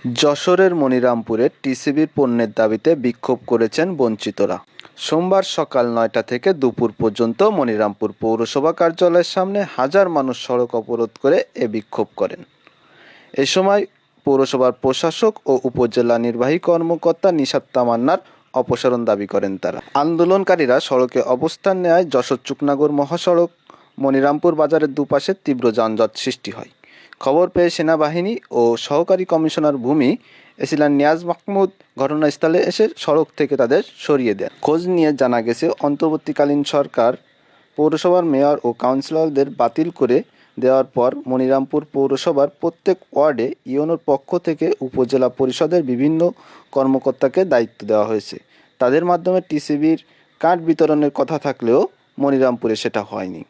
যশোরের মনিরামপুরে টিসিবির পণ্যের দাবিতে বিক্ষোভ করেছেন বঞ্চিতরা। সোমবার সকাল ৯টা থেকে দুপুর পর্যন্ত মনিরামপুর পৌরসভা কার্যালয়ের সামনে হাজার মানুষ সড়ক অবরোধ করে এ বিক্ষোভ করেন। এ সময় পৌরসভার প্রশাসক ও উপজেলা নির্বাহী কর্মকর্তা নিশাত তামান্নার অপসারণ দাবি করেন তারা। আন্দোলনকারীরা সড়কে অবস্থান নেওয়ায় যশোর চুকনাগর মহাসড়ক মনিরামপুর বাজারের দুপাশে তীব্র যানজট সৃষ্টি হয়। খবর পেয়ে সেনাবাহিনী ও সহকারী কমিশনার ভূমি এসিলান নিয়াজ মাহমুদ ঘটনাস্থলে এসে সড়ক থেকে তাদের সরিয়ে দেন। খোঁজ নিয়ে জানা গেছে, অন্তর্বর্তীকালীন সরকার পৌরসভার মেয়র ও কাউন্সিলরদের বাতিল করে দেওয়ার পর মনিরামপুর পৌরসভার প্রত্যেক ওয়ার্ডে ইউনোর পক্ষ থেকে উপজেলা পরিষদের বিভিন্ন কর্মকর্তাকে দায়িত্ব দেওয়া হয়েছে। তাদের মাধ্যমে টিসিবির কার্ড বিতরণের কথা থাকলেও মনিরামপুরে সেটা হয়নি।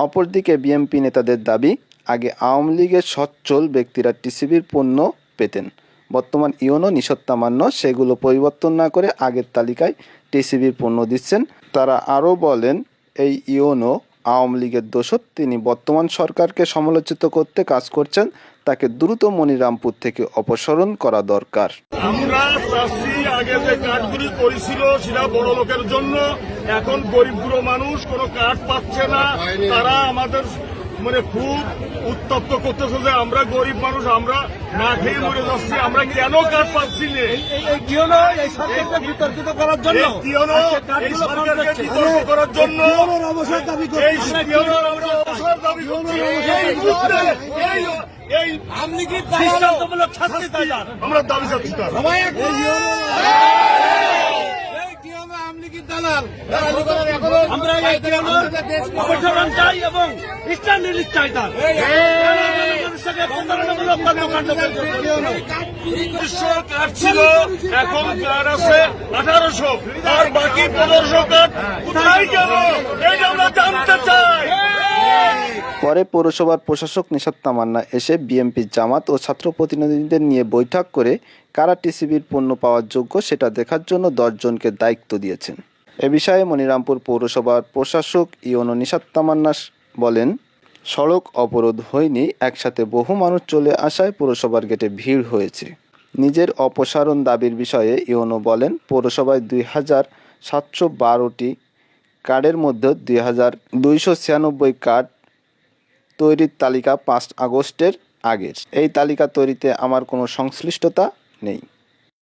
অপরদিকে বিএনপি নেতাদের দাবি, আগে আওয়ামী লীগের সচ্ছল ব্যক্তিরা টিসিবির পণ্য পেতেন, বর্তমান ইউনো নিশাত তামান্না সেগুলো পরিবর্তন না করে আগের তালিকায় টিসিবির পণ্য দিচ্ছেন। তারা আরও বলেন, এই ইউনো আওয়ামী লীগের দোষর, তিনি বর্তমান সরকারকে সমালোচিত করতে কাজ করছেন, তাকে দ্রুত মনিরামপুর থেকে অপসারণ করা দরকার। আমরা চাচ্ছি, আগে যে কার্ডগুলি করেছিল সেটা বড় লোকের জন্য, এখন গরিব বুড়ো মানুষ কোনো কার্ড পাচ্ছে না। তারা আমাদের খুব উত্তপ্ত করতেছে যে আমরা গরিব মানুষ, আমরা না খেয়ে মরে যাচ্ছি, আমরা কেন কার্ড পাচ্ছি না। বিতর্কিত করার জন্য আমরা দাবি চাচ্ছি তার আমরা অপসারণ চাই এবং স্ট্যান্ড রিলিজ চাই। তার ছিল, এখন কার্ড আছে 1800, আর বাকি 1500 কার্ড কোথায় গেল এটা আমরা জানতে চাই। পরে পৌরসভার প্রশাসক নিশাত তামান্না এসে বিএনপি, জামাত ও ছাত্র প্রতিনিধিদের নিয়ে বৈঠক করে কারা টিসিবির পণ্য পাওয়ার যোগ্য সেটা দেখার জন্য 10 জনকে দায়িত্ব দিয়েছেন। এ বিষয়ে মনিরামপুর পৌরসভার প্রশাসক ইউনো নিশাত তামান্না বলেন, সড়ক অবরোধ হয়নি, একসাথে বহু মানুষ চলে আসায় পৌরসভার গেটে ভিড় হয়েছে। নিজের অপসারণ দাবির বিষয়ে ইউনো বলেন, পৌরসভায় 2712টি কার্ডের মধ্যে 2296 কার্ড তৈরির তালিকা 5 আগস্টের আগের। এই তালিকা তৈরিতে আমার কোনো সংশ্লিষ্টতা নেই।